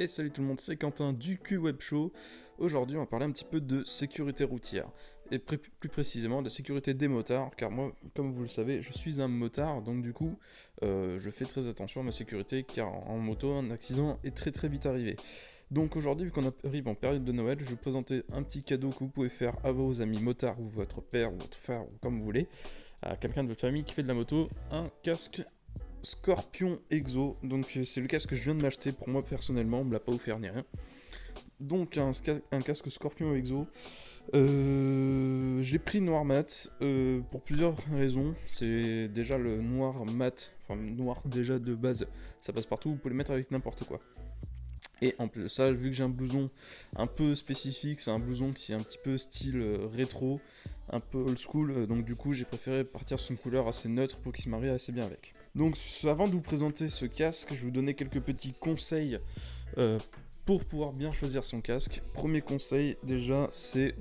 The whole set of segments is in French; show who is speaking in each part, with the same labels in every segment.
Speaker 1: Et salut tout le monde, c'est Quentin du Q-Web Show. Aujourd'hui, on va parler un petit peu de sécurité routière. Et plus précisément de la sécurité des motards, car moi, comme vous le savez, je suis un motard, donc du coup, je fais très attention à ma sécurité, car en moto, un accident est très vite arrivé. Donc aujourd'hui, vu qu'on arrive en période de Noël, je vais vous présenter un petit cadeau que vous pouvez faire à vos amis motards, ou votre père, ou votre frère, ou comme vous voulez, à quelqu'un de votre famille qui fait de la moto, un casque Scorpion Exo. Donc c'est le casque que je viens de m'acheter pour moi personnellement, on me l'a pas offert ni rien. Donc un casque Scorpion Exo. J'ai pris noir mat pour plusieurs raisons. C'est déjà le noir mat, enfin noir déjà de base, ça passe partout, vous pouvez le mettre avec n'importe quoi. Et en plus de ça, vu que j'ai un blouson un peu spécifique, c'est un blouson qui est un petit peu style rétro, un peu old school, donc du coup j'ai préféré partir sur une couleur assez neutre pour qu'il se marie assez bien avec. Donc avant de vous présenter ce casque, je vais vous donner quelques petits conseils pour pouvoir bien choisir son casque. Premier conseil déjà, c'est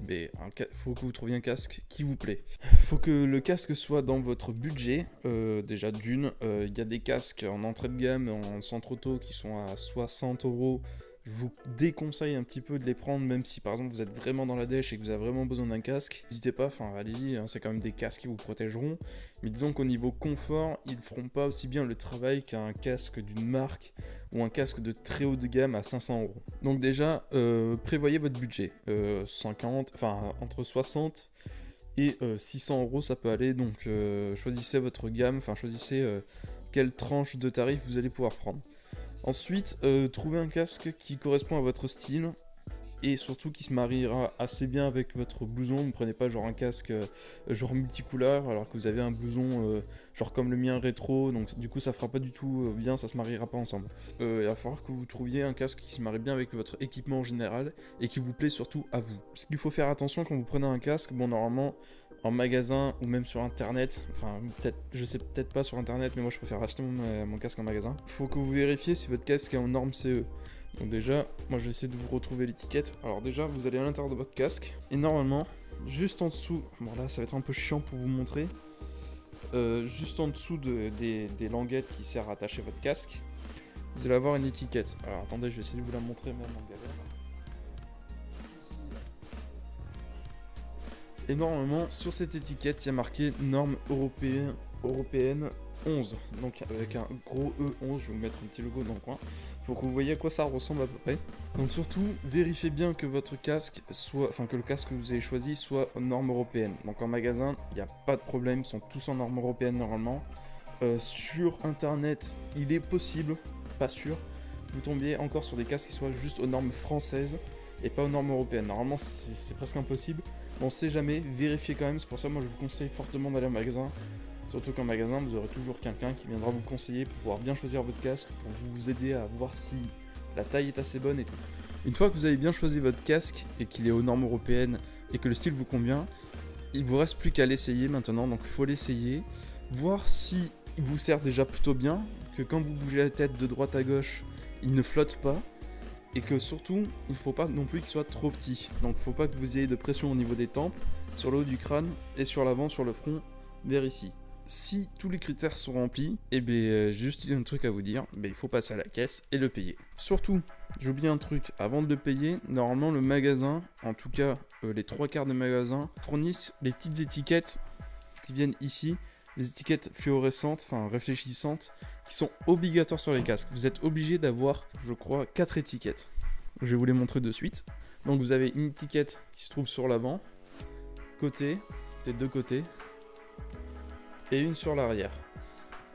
Speaker 1: faut que vous trouviez un casque qui vous plaît. Faut que le casque soit dans votre budget. Déjà d'une, il y a des casques en entrée de gamme, en centre auto qui sont à 60€. Je vous déconseille un petit peu de les prendre, même si par exemple vous êtes vraiment dans la dèche et que vous avez vraiment besoin d'un casque. N'hésitez pas, enfin allez-y, hein, c'est quand même des casques qui vous protégeront. Mais disons qu'au niveau confort, ils ne feront pas aussi bien le travail qu'un casque d'une marque ou un casque de très haut de gamme à 500€. Donc déjà, prévoyez votre budget. 50, enfin entre 60 et 600€ ça peut aller, donc choisissez votre gamme, enfin choisissez quelle tranche de tarif vous allez pouvoir prendre. Ensuite, trouvez un casque qui correspond à votre style et surtout qui se mariera assez bien avec votre blouson. Ne prenez pas genre un casque genre multicouleur alors que vous avez un blouson genre comme le mien rétro, donc du coup ça fera pas du tout bien, ça se mariera pas ensemble. Il va falloir que vous trouviez un casque qui se marie bien avec votre équipement en général et qui vous plaît surtout à vous. Ce qu'il faut faire attention quand vous prenez un casque, bon normalement en magasin ou même sur internet, enfin peut-être, je sais peut-être pas sur internet, mais moi je préfère acheter mon casque en magasin. Faut que vous vérifiez si votre casque est en norme CE. Donc déjà, moi je vais essayer de vous retrouver l'étiquette. Alors déjà, vous allez à l'intérieur de votre casque et normalement, juste en dessous, bon là ça va être un peu chiant pour vous montrer, juste en dessous des languettes qui servent à attacher votre casque, vous allez avoir une étiquette. Alors attendez, je vais essayer de vous la montrer même en galère. Et normalement, sur cette étiquette, il y a marqué norme européenne 11. Donc avec un gros E11, je vais vous mettre un petit logo dans le coin pour que vous voyez à quoi ça ressemble à peu près. Donc surtout, vérifiez bien que votre casque soit, enfin que le casque que vous avez choisi soit aux normes européennes. Donc en magasin, il n'y a pas de problème, ils sont tous en normes européennes normalement. Sur internet, il est possible, pas sûr, que vous tombiez encore sur des casques qui soient juste aux normes françaises et pas aux normes européennes. Normalement, c'est presque impossible. On sait jamais, vérifiez quand même, c'est pour ça moi je vous conseille fortement d'aller en magasin. Surtout qu'en magasin, vous aurez toujours quelqu'un qui viendra vous conseiller pour pouvoir bien choisir votre casque, pour vous aider à voir si la taille est assez bonne et tout. Une fois que vous avez bien choisi votre casque et qu'il est aux normes européennes et que le style vous convient, il vous reste plus qu'à l'essayer maintenant, donc il faut l'essayer, voir si il vous sert déjà plutôt bien, que quand vous bougez la tête de droite à gauche, il ne flotte pas. Et que surtout, il ne faut pas non plus qu'il soit trop petit. Donc il ne faut pas que vous ayez de pression au niveau des tempes, sur le haut du crâne et sur l'avant, sur le front, vers ici. Si tous les critères sont remplis, et bien juste un truc à vous dire, il faut passer à la caisse et le payer. Surtout, j'ai oublié un truc, avant de le payer, normalement le magasin, en tout cas les 3/4 des magasins, fournissent les petites étiquettes qui viennent ici, les étiquettes fluorescentes, enfin réfléchissantes, qui sont obligatoires sur les casques. Vous êtes obligé d'avoir, je crois, 4 étiquettes. Je vais vous les montrer de suite. Donc vous avez une étiquette qui se trouve sur l'avant, côté, des deux côtés, et une sur l'arrière.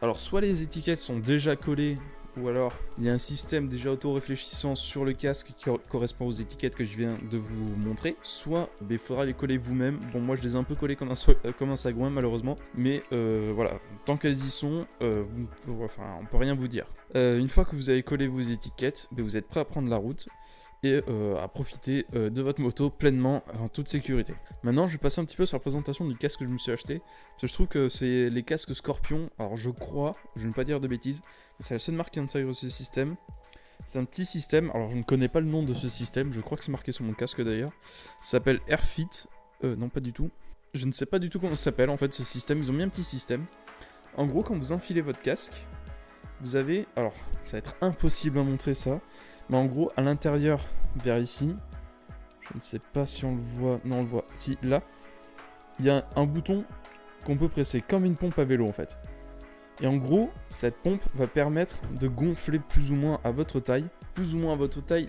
Speaker 1: Alors soit les étiquettes sont déjà collées, ou alors il y a un système déjà auto-réfléchissant sur le casque qui correspond aux étiquettes que je viens de vous montrer, soit il faudra les coller vous-même. Bon, moi je les ai un peu collées comme un sagouin malheureusement, mais voilà, tant qu'elles y sont, on peut rien vous dire. Une fois que vous avez collé vos étiquettes, vous êtes prêt à prendre la route et à profiter de votre moto pleinement en toute sécurité. Maintenant, je vais passer un petit peu sur la présentation du casque que je me suis acheté, parce que je trouve que c'est les casques Scorpion. Alors je crois, je ne vais pas dire de bêtises, mais c'est la seule marque qui intègre ce système. C'est un petit système, alors je ne connais pas le nom de ce système, je crois que c'est marqué sur mon casque d'ailleurs. Ça s'appelle Airfit, non pas du tout. Je ne sais pas du tout comment ça s'appelle en fait ce système, ils ont mis un petit système. En gros, quand vous enfilez votre casque, vous avez, alors ça va être impossible à montrer ça, Mais en gros, à l'intérieur, vers ici, je ne sais pas si on le voit, non on le voit, si là, il y a un bouton qu'on peut presser comme une pompe à vélo en fait. Et en gros, cette pompe va permettre de gonfler plus ou moins à votre taille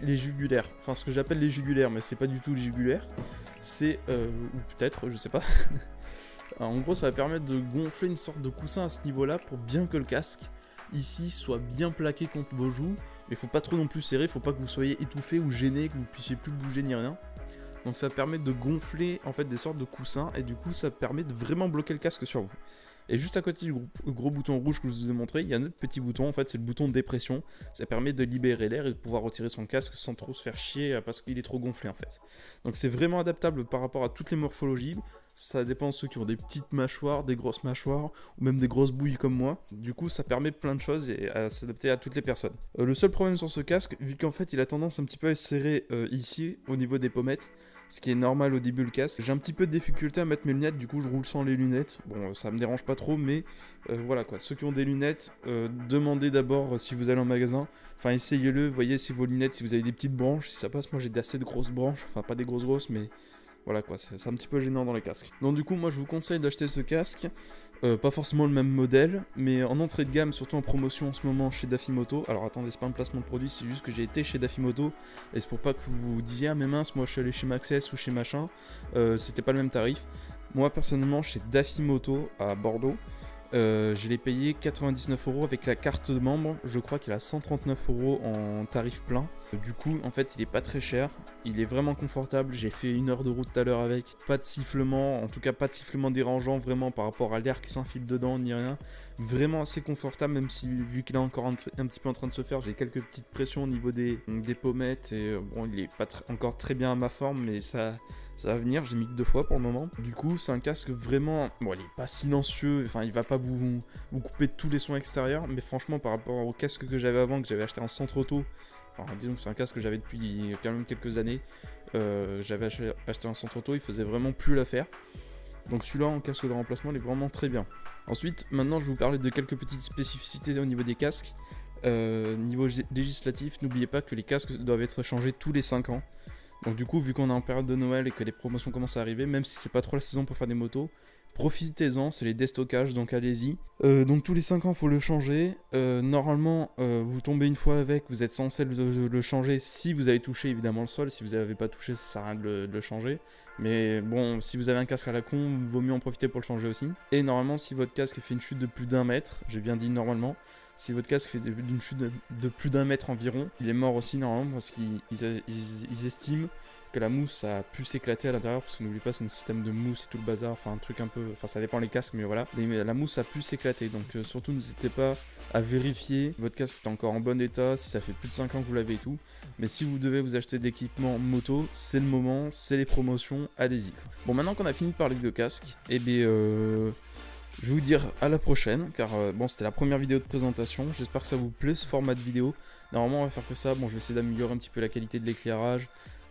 Speaker 1: les jugulaires. Enfin, ce que j'appelle les jugulaires, mais c'est pas du tout les jugulaires. C'est, ou peut-être, je sais pas. En gros, ça va permettre de gonfler une sorte de coussin à ce niveau-là pour bien que le casque, ici, soit bien plaqué contre vos joues. Mais faut pas trop non plus serrer, faut pas que vous soyez étouffé ou gêné, que vous puissiez plus bouger ni rien. Donc ça permet de gonfler en fait des sortes de coussins et du coup ça permet de vraiment bloquer le casque sur vous. Et juste à côté du gros bouton rouge que je vous ai montré, il y a un autre petit bouton, en fait c'est le bouton de dépression. Ça permet de libérer l'air et de pouvoir retirer son casque sans trop se faire chier parce qu'il est trop gonflé en fait. Donc c'est vraiment adaptable par rapport à toutes les morphologies. Ça dépend de ceux qui ont des petites mâchoires, des grosses mâchoires ou même des grosses bouilles comme moi. Du coup ça permet plein de choses et à s'adapter à toutes les personnes. Le seul problème sur ce casque, vu qu'en fait il a tendance un petit peu à se serrer ici au niveau des pommettes, ce qui est normal au début le casque. J'ai un petit peu de difficulté à mettre mes lunettes, du coup je roule sans les lunettes. Bon, ça me dérange pas trop, mais voilà quoi. Ceux qui ont des lunettes, demandez d'abord si vous allez en magasin. Enfin, essayez-le, voyez si vos lunettes, si vous avez des petites branches, si ça passe. Moi j'ai assez de grosses branches, enfin pas des grosses, mais voilà quoi, c'est un petit peu gênant dans les casques. Donc du coup, moi je vous conseille d'acheter ce casque. Pas forcément le même modèle, mais en entrée de gamme, surtout en promotion en ce moment chez Dafimoto. Alors attendez, c'est pas un placement de produit, c'est juste que j'ai été chez Dafimoto, et c'est pour pas que vous disiez ah mais mince, moi je suis allé chez Maxès ou chez machin, c'était pas le même tarif. Moi personnellement chez Dafimoto à Bordeaux, je l'ai payé 99 € avec la carte de membre, je crois qu'il a 139 € en tarif plein. Du coup, en fait, il est pas très cher, il est vraiment confortable, j'ai fait 1 heure de route tout à l'heure avec, pas de sifflement, en tout cas pas de sifflement dérangeant vraiment par rapport à l'air qui s'infile dedans ni rien. Vraiment assez confortable, même si vu qu'il est encore un petit peu en train de se faire, j'ai quelques petites pressions au niveau des pommettes et bon, il est pas encore très bien à ma forme, mais ça va venir, j'ai mis que 2 fois pour le moment. Du coup, c'est un casque vraiment, bon, il est pas silencieux, enfin, il va pas vous couper tous les sons extérieurs, mais franchement, par rapport au casque que j'avais avant, que j'avais acheté en centre auto, enfin, disons que c'est un casque que j'avais depuis quand même quelques années, j'avais acheté un centre auto, il faisait vraiment plus l'affaire. Donc celui-là en casque de remplacement, il est vraiment très bien. Ensuite, maintenant je vais vous parler de quelques petites spécificités au niveau des casques. Niveau législatif, n'oubliez pas que les casques doivent être changés tous les 5 ans. Donc du coup, vu qu'on est en période de Noël et que les promotions commencent à arriver, même si c'est pas trop la saison pour faire des motos, profitez-en, c'est les destockages, donc allez-y. Donc tous les 5 ans, il faut le changer. Normalement, vous tombez une fois avec, vous êtes censé le changer si vous avez touché évidemment le sol. Si vous n'avez pas touché, ça sert à rien de le changer. Mais bon, si vous avez un casque à la con, il vaut mieux en profiter pour le changer aussi. Et normalement, si votre casque fait une chute de plus d'1 mètre, j'ai bien dit normalement, si votre casque fait une chute de plus d'1 mètre environ, il est mort aussi normalement parce qu'ils estiment que la mousse a pu s'éclater à l'intérieur, parce que n'oublie pas c'est un système de mousse et tout le bazar, enfin un truc un peu, enfin ça dépend les casques, mais voilà, la mousse a pu s'éclater, donc surtout n'hésitez pas à vérifier votre casque est encore en bon état, si ça fait plus de 5 ans que vous l'avez et tout, mais si vous devez vous acheter d'équipement moto, c'est le moment, c'est les promotions, allez-y. Bon, maintenant qu'on a fini de parler de casque, et bien je vais vous dire à la prochaine, car bon, c'était la première vidéo de présentation, j'espère que ça vous plaît ce format de vidéo. Normalement on va faire que ça, bon je vais essayer d'améliorer un petit peu la qualité de l'éclairage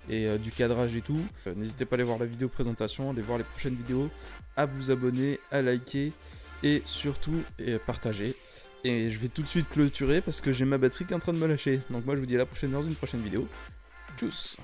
Speaker 1: et du cadrage et tout. N'hésitez pas à aller voir la vidéo présentation, à aller voir les prochaines vidéos, à vous abonner, à liker et surtout partager. Et je vais tout de suite clôturer parce que j'ai ma batterie qui est en train de me lâcher. Donc moi je vous dis à la prochaine dans une prochaine vidéo. Tchuss!